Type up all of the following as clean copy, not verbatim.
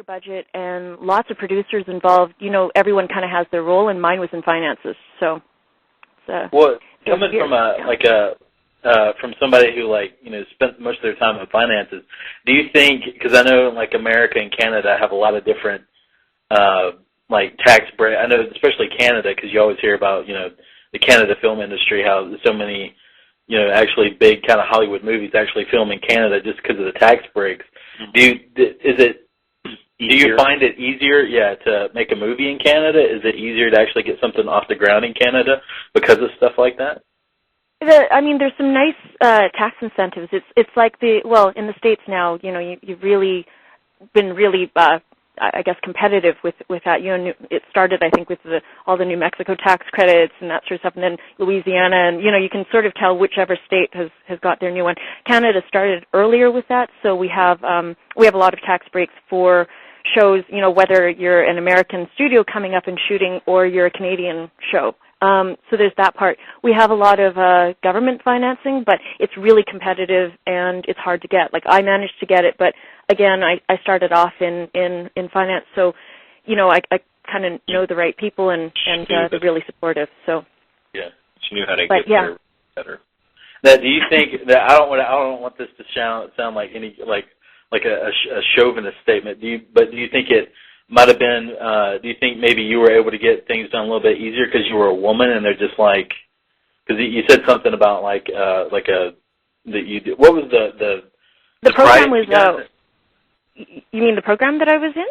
bigger budget and lots of producers involved. You know, everyone kind of has their role, and mine was in finances. So, well, coming from from somebody who spent most of their time in finances, do you think? Because I know like America and Canada have a lot of different tax break. I know especially Canada, because you always hear about the Canada film industry, how so many actually big kind of Hollywood movies actually film in Canada just because of the tax breaks. Do you find it easier, to make a movie in Canada? Is it easier to actually get something off the ground in Canada because of stuff like that? There's some nice tax incentives. It's like in the States now, you've really been really, I guess, competitive with that. It started, I think, with all the New Mexico tax credits and that sort of stuff, and then Louisiana, and you can sort of tell whichever state has got their new one. Canada started earlier with that, so we have a lot of tax breaks for shows, whether you're an American studio coming up and shooting or you're a Canadian show. So there's that part. We have a lot of government financing, but it's really competitive and it's hard to get. Like, I managed to get it, but again, I started off in finance, so I kind of know the right people and they're really supportive. So she knew how to get there better. Now, do you think that I don't want this to sound like any like a chauvinist statement? Do you think it might have been? Do you think maybe you were able to get things done a little bit easier because you were a woman, and they're just like, because you said something about that you did. What was the program was? You mean the program that I was in?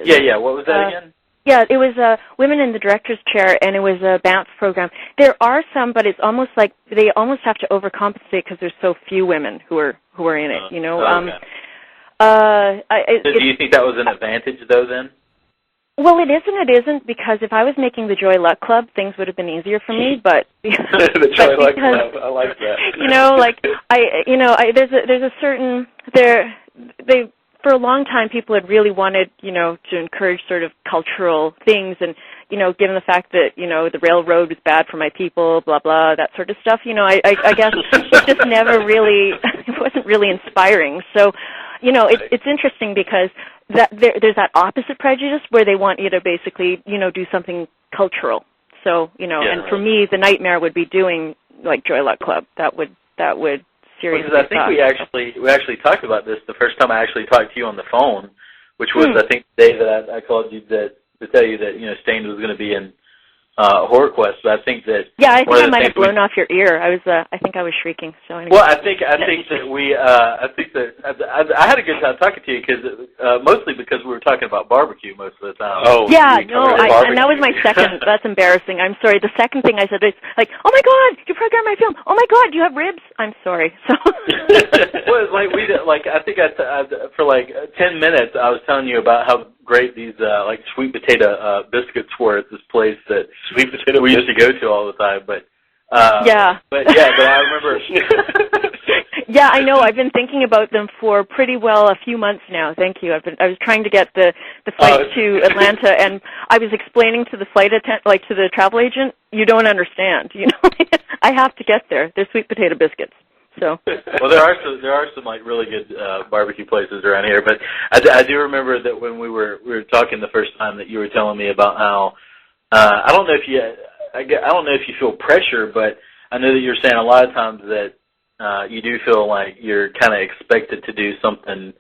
Yeah. What was that again? Yeah, it was Women in the Director's Chair, and it was a BAMF program. There are some, but it's almost like they almost have to overcompensate because there's so few women who are in it. Okay. Do you think that was an advantage, though, then? Well, it is and it isn't, because if I was making the Joy Luck Club, things would have been easier for me. But the Joy Luck Club, I like that. There's a certain for a long time, people had really wanted, to encourage sort of cultural things, and given the fact that the railroad was bad for my people, blah blah, that sort of stuff. I guess it just never really, it wasn't really inspiring. So. It's interesting because there's that opposite prejudice where they want you to basically, do something cultural. So, and for me, the nightmare would be doing like Joy Luck Club. That would seriously. Because I think we actually talked about this the first time I actually talked to you on the phone, which was I think the day that I called you to tell you that Stained was going to be in HorrorQuest, but I think that I might have blown off your ear. I think I was shrieking. So anyway. Well, I think that I had a good time talking to you mostly because we were talking about barbecue most of the time. Oh, yeah, and that was my second. That's embarrassing. I'm sorry. The second thing I said is like, oh my God, you programmed my film. Oh my God, you have ribs. I'm sorry. So. Well, I think for 10 minutes I was telling you about how great these sweet potato biscuits were at this place that we used to go to all the time, but I remember. Yeah, I know. I've been thinking about them for pretty well a few months now. Thank you. I was trying to get the flight to Atlanta, and I was explaining to the flight attendant, to the travel agent, you don't understand. I have to get there. They're sweet potato biscuits. So. Well, there are some really good barbecue places around here, but I do remember that when we were talking the first time that you were telling me about how I don't know if you feel pressure, but I know that you're saying a lot of times that you do feel like you're kind of expected to do something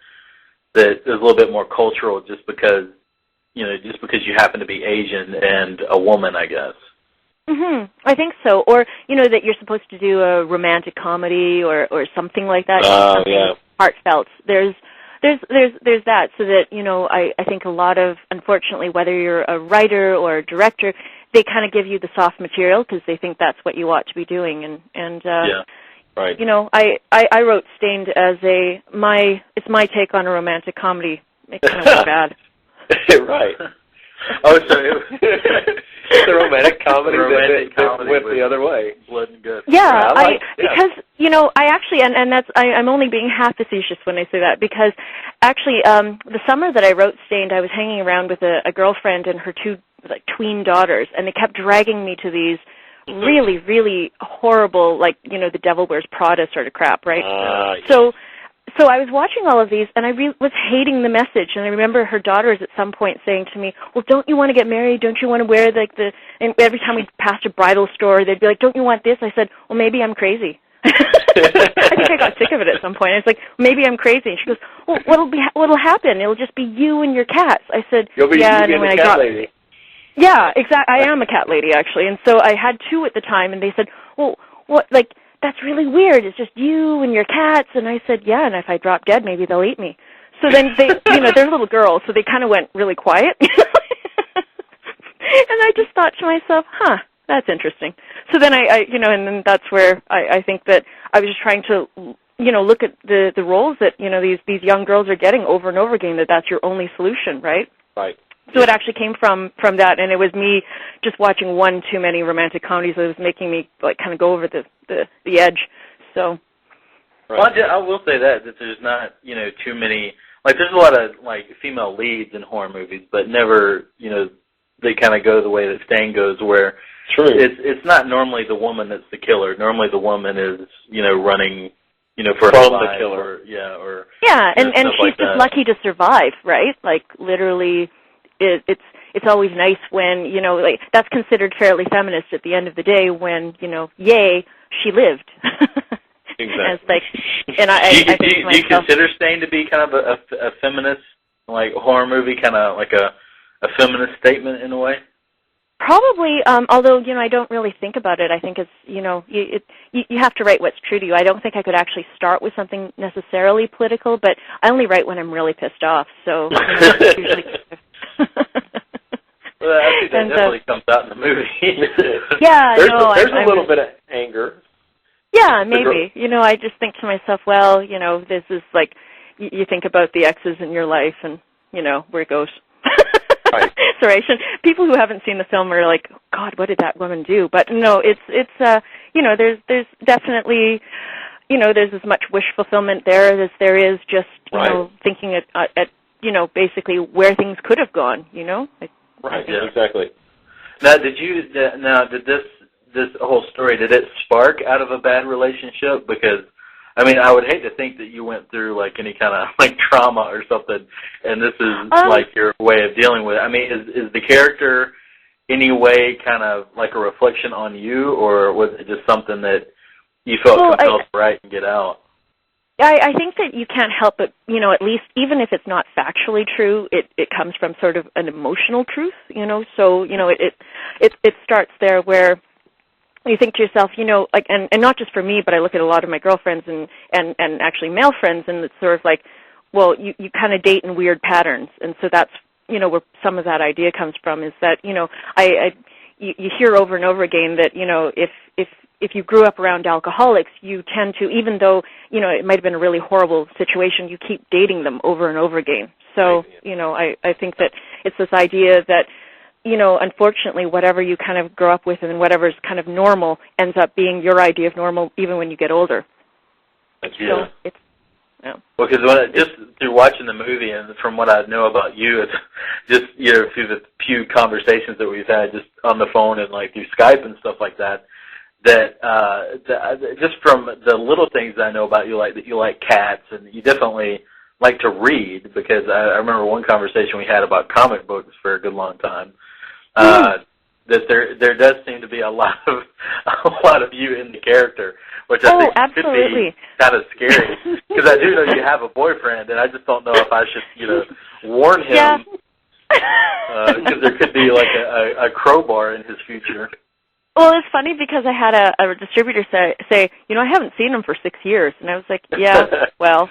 that is a little bit more cultural just because you happen to be Asian and a woman, I guess. I think so, or that you're supposed to do a romantic comedy or something like that. Yeah. Heartfelt. There's that, so that I think a lot of, unfortunately, whether you're a writer or a director, they kind of give you the soft material because they think that's what you ought to be doing, and right. I wrote Stained as it's my take on a romantic comedy. It kind of bad. Right. Oh, so it's a romantic comedy that went the other way. Wasn't good. Yeah, because I actually, and that's I'm only being half facetious when I say that, because actually the summer that I wrote Stained, I was hanging around with a girlfriend and her two tween daughters, and they kept dragging me to these really, really horrible, the Devil Wears Prada sort of crap, right? Yes. so I was watching all of these, and I was hating the message. And I remember her daughters at some point saying to me, "Well, don't you want to get married? Don't you want to wear like the?" And every time we passed a bridal store, they'd be like, "Don't you want this?" I said, "Well, maybe I'm crazy." I think I got sick of it at some point. I was like, "Maybe I'm crazy." And she goes, "Well, what'll happen? It'll just be you and your cats." I said, "Yeah." And when I got, yeah, exactly. I am a cat lady actually, and so I had two at the time, and they said, "Well, what like?" That's really weird. It's just you and your cats. And I said, yeah, and if I drop dead, maybe they'll eat me. So then they, they're little girls, so they kind of went really quiet. And I just thought to myself, that's interesting. So then and then that's where I think that I was just trying to, look at the roles that, these young girls are getting over and over again, that's your only solution, right? Right. So it actually came from that, and it was me just watching one too many romantic comedies that was making me like kind of go over the edge. So, well, I will say that there's not too many, like there's a lot of like female leads in horror movies, but never they kind of go the way that Stain goes, where it's not normally the woman that's the killer. Normally the woman is running for her life, the killer. or and she's like just lucky to survive, right? Like literally. It's always nice when, like that's considered fairly feminist at the end of the day when, yay, she lived. Exactly. And it's like, and I think do you consider Stain to be kind of a feminist, like horror movie, kind of like a feminist statement in a way? Probably, although, I don't really think about it. I think it's, you have to write what's true to you. I don't think I could actually start with something necessarily political, but I only write when I'm really pissed off, so it's usually... Well, I think that definitely comes out in the movie. Yeah, there's a little bit of anger. Yeah, maybe. I just think to myself, well, this is like, you think about the exes in your life and, where it goes. Right. Sorry, people who haven't seen the film are like, God, what did that woman do? But no, it's there's definitely, there's as much wish fulfillment there as there is just, thinking at basically where things could have gone, Right, yeah. Exactly. Now, did this whole story, did it spark out of a bad relationship? Because, I mean, I would hate to think that you went through, like, any kind of, like, trauma or something, and this is, like, your way of dealing with it. I mean, is the character any way kind of like a reflection on you, or was it just something that you felt compelled to write and get out? I think that you can't help but, at least even if it's not factually true, it comes from sort of an emotional truth, so, it starts there where you think to yourself, like, and not just for me, but I look at a lot of my girlfriends and actually male friends, and it's sort of like, well, you kind of date in weird patterns, and so that's, where some of that idea comes from, is that, you hear over and over again that, if you grew up around alcoholics, you tend to, even though, it might have been a really horrible situation, you keep dating them over and over again. So, I think that it's this idea that, unfortunately, whatever you kind of grow up with and whatever's kind of normal ends up being your idea of normal even when you get older. That's true. So it's, Well, because just through watching the movie and from what I know about you, it's just, through the few conversations that we've had just on the phone and like through Skype and stuff like that, that just from the little things I know about you, like that you like cats and you definitely like to read, because I remember one conversation we had about comic books for a good long time. That there does seem to be a lot of you in the character, which I think absolutely. could be kind of scary, because I do know you have a boyfriend, and I just don't know if I should warn him, because there could be like a crowbar in his future. Well, it's funny because I had a distributor say, I haven't seen him for 6 years, and I was like, yeah, well.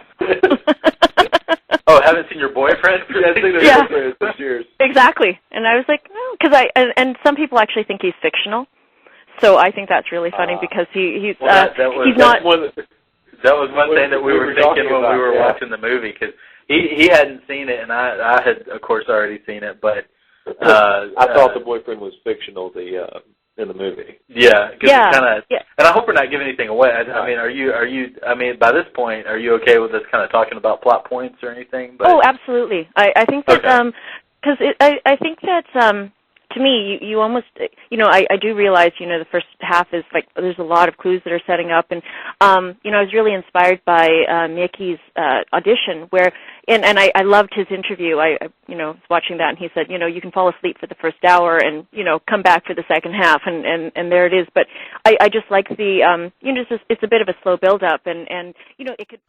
Oh, haven't seen your boyfriend for 6 years? Exactly. And I was like, no, because and some people actually think he's fictional, so I think that's really funny because he's not. That was one thing that we were thinking when we were watching the movie, because he hadn't seen it, and I had, of course, already seen it, but I thought the boyfriend was fictional. In the movie. Yeah, and I hope we're not giving anything away. I mean, are you? I mean, by this point, are you okay with us kind of talking about plot points or anything? But, absolutely. I think that because I think that to me, you almost, I do realize, the first half is like there's a lot of clues that are setting up, and I was really inspired by Mickey's audition, where, and I loved his interview. I was watching that, and he said, you can fall asleep for the first hour, and come back for the second half, and there it is. But I just like the, it's a bit of a slow build up, and it could.